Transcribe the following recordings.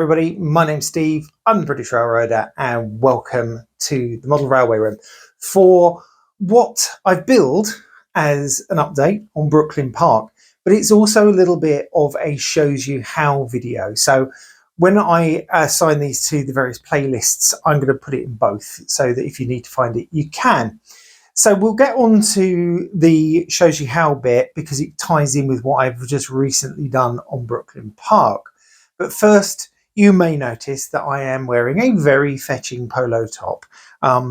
everybody, my name's Steve, I'm the British Railroader and welcome to the Model Railway Room for what I've billed as an update on Brooklyn Park, but it's also a little bit of a shows you how video. So when I assign these to the various playlists, I'm going to put it in both so that if you need to find it, you can. So we'll get on to the shows you how bit because it ties in with what I've just recently done on Brooklyn Park. But first, you may notice that I am wearing a very fetching polo top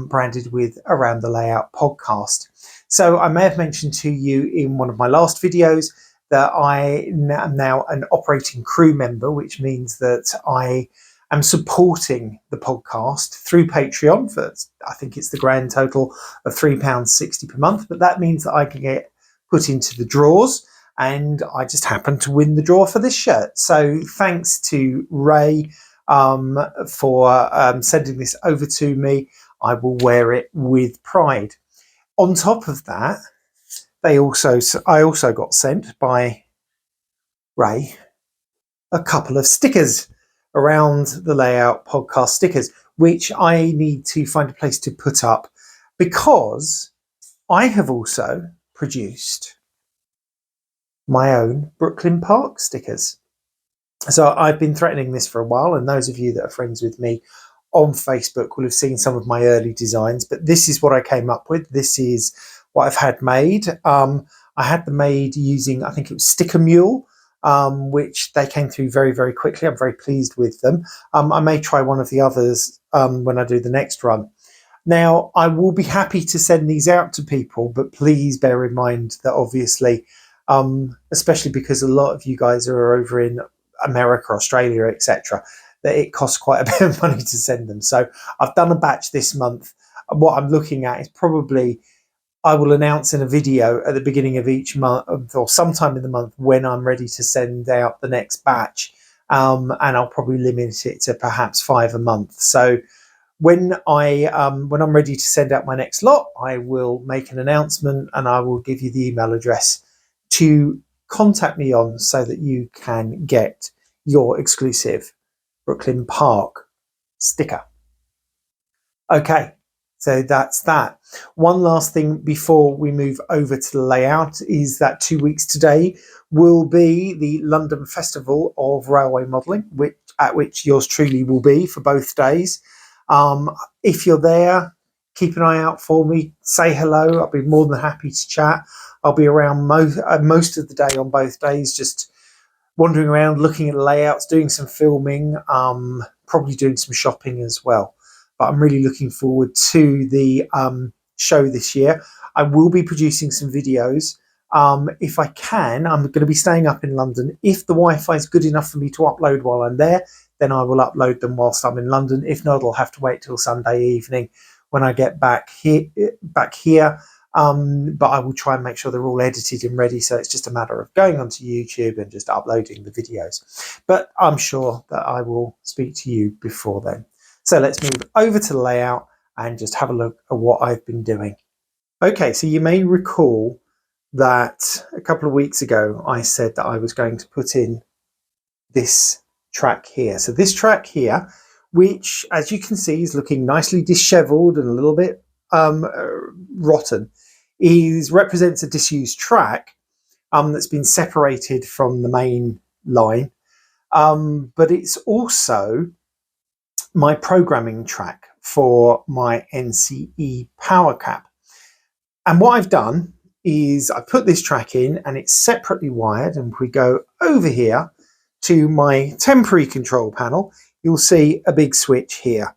branded with Around the Layout podcast. So I may have mentioned to you in one of my last videos that I am now an operating crew member, which means that I am supporting the podcast through Patreon for, I think it's the grand total of £3.60 per month. But that means that I can get put into the draws. And I just happened to win the draw for this shirt. So thanks to Ray for sending this over to me. I will wear it with pride. On top of that, I also got sent by Ray a couple of stickers, Around the Layout podcast stickers, which I need to find a place to put up because I have also produced my own Brooklyn Park stickers. So I've been threatening this for a while, and those of you that are friends with me on Facebook will have seen some of my early designs, but this is what I came up with. This is what I've had made. I had them made using, I think it was Sticker Mule, which they came through very, very quickly. I'm very pleased with them. I may try one of the others when I do the next run. Now, I will be happy to send these out to people, but please bear in mind that obviously, especially because a lot of you guys are over in America, Australia, etc., that it costs quite a bit of money to send them. So I've done a batch this month. What I'm looking at is probably I will announce in a video at the beginning of each month or sometime in the month when I'm ready to send out the next batch, and I'll probably limit it to perhaps 5 a month. So when I'm ready to send out my next lot, I will make an announcement and I will give you the email address to contact me on so that you can get your exclusive Brooklyn Park sticker. Okay, so that's that. One last thing before we move over to the layout is that 2 weeks today will be the London Festival of Railway Modelling, at which yours truly will be for both days. If you're there, keep an eye out for me. Say hello. I'll be more than happy to chat. I'll be around most of the day on both days, just wandering around, looking at the layouts, doing some filming, probably doing some shopping as well. But I'm really looking forward to the show this year. I will be producing some videos. If I can, I'm going to be staying up in London. If the Wi-Fi is good enough for me to upload while I'm there, then I will upload them whilst I'm in London. If not, I'll have to wait till Sunday evening when I get back here. But I will try and make sure they're all edited and ready. So it's just a matter of going onto YouTube and just uploading the videos. But I'm sure that I will speak to you before then. So let's move over to the layout and just have a look at what I've been doing. Okay, so you may recall that a couple of weeks ago, I said that I was going to put in this track here. So this track here, which as you can see is looking nicely disheveled and a little bit rotten, represents a disused track that's been separated from the main line. But it's also my programming track for my NCE power cap. And what I've done is I put this track in and it's separately wired. And if we go over here to my temporary control panel, you'll see a big switch here.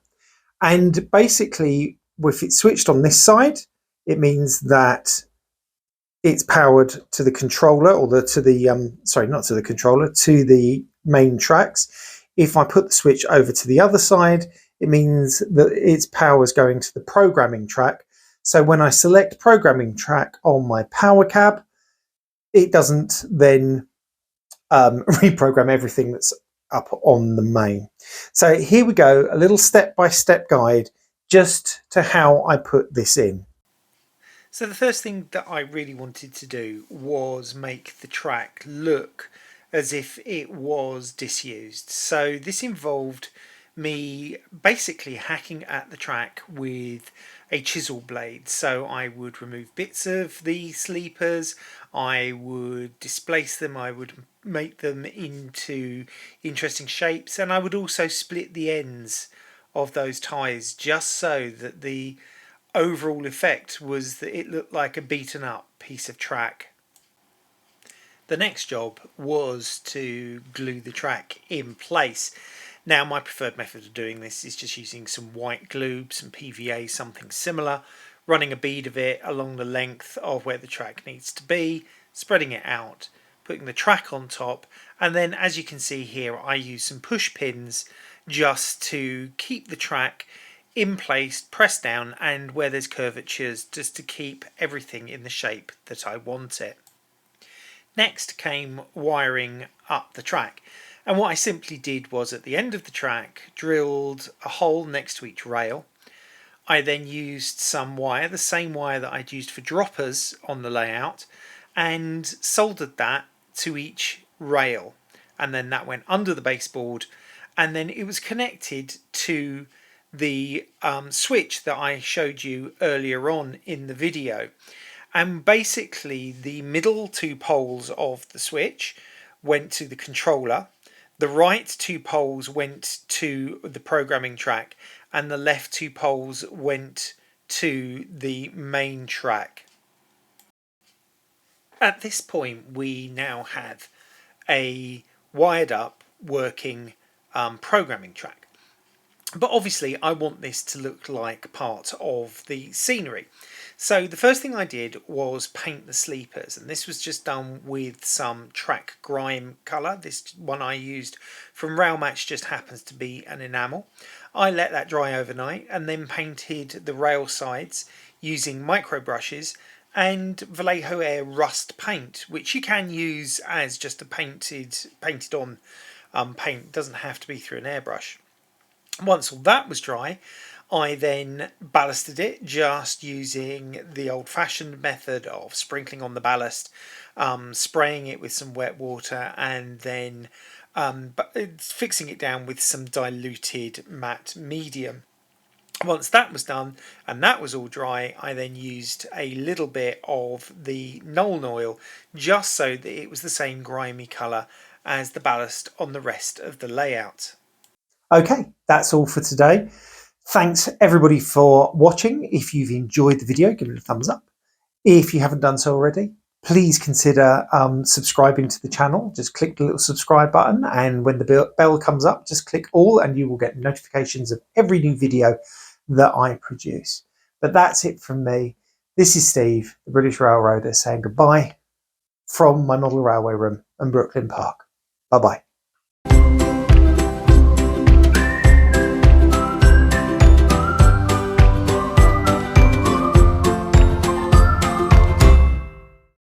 And basically, if it's switched on this side, it means that it's powered to the controller or to the main tracks. If I put the switch over to the other side, it means that its power is going to the programming track. So when I select programming track on my power cab, it doesn't then reprogram everything that's up on the main. So here we go, a little step-by-step guide just to how I put this in. So the first thing that I really wanted to do was make the track look as if it was disused. So this involved me basically hacking at the track with a chisel blade. So I would remove bits of the sleepers, I would displace them, I would make them into interesting shapes, and I would also split the ends of those ties just so that the overall effect was that it looked like a beaten up piece of track. The next job was to glue the track in place. Now, my preferred method of doing this is just using some white glue, some PVA, something similar, running a bead of it along the length of where the track needs to be, spreading it out, putting the track on top, and then as you can see here, I use some push pins just to keep the track in place, pressed down, and where there's curvatures, just to keep everything in the shape that I want it. Next came wiring up the track, and what I simply did was at the end of the track drilled a hole next to each rail. I then used some wire, the same wire that I'd used for droppers on the layout, and soldered that to each rail, and then that went under the baseboard, and then it was connected to the switch that I showed you earlier on in the video. And basically the middle two poles of the switch went to the controller, the right two poles went to the programming track, and the left two poles went to the main track. At this point we now have a wired up working programming track. But obviously I want this to look like part of the scenery. So the first thing I did was paint the sleepers, and this was just done with some track grime colour. This one I used from Rail Match just happens to be an enamel. I let that dry overnight and then painted the rail sides using micro brushes and Vallejo Air rust paint, which you can use as just a painted on paint. It doesn't have to be through an airbrush. Once all that was dry, I then ballasted it just using the old-fashioned method of sprinkling on the ballast, spraying it with some wet water, and then fixing it down with some diluted matte medium. Once that was done and that was all dry, I then used a little bit of the Nuln oil just so that it was the same grimy colour as the ballast on the rest of the layout. Okay, that's all for today. Thanks everybody for watching. If you've enjoyed the video, give it a thumbs up. If you haven't done so already, please consider subscribing to the channel. Just click the little subscribe button, and when the bell comes up, just click all and you will get notifications of every new video that I produce. But that's it from me. This is Steve, the British Railroader, saying goodbye from my model railway room in Brooklyn Park. Bye bye.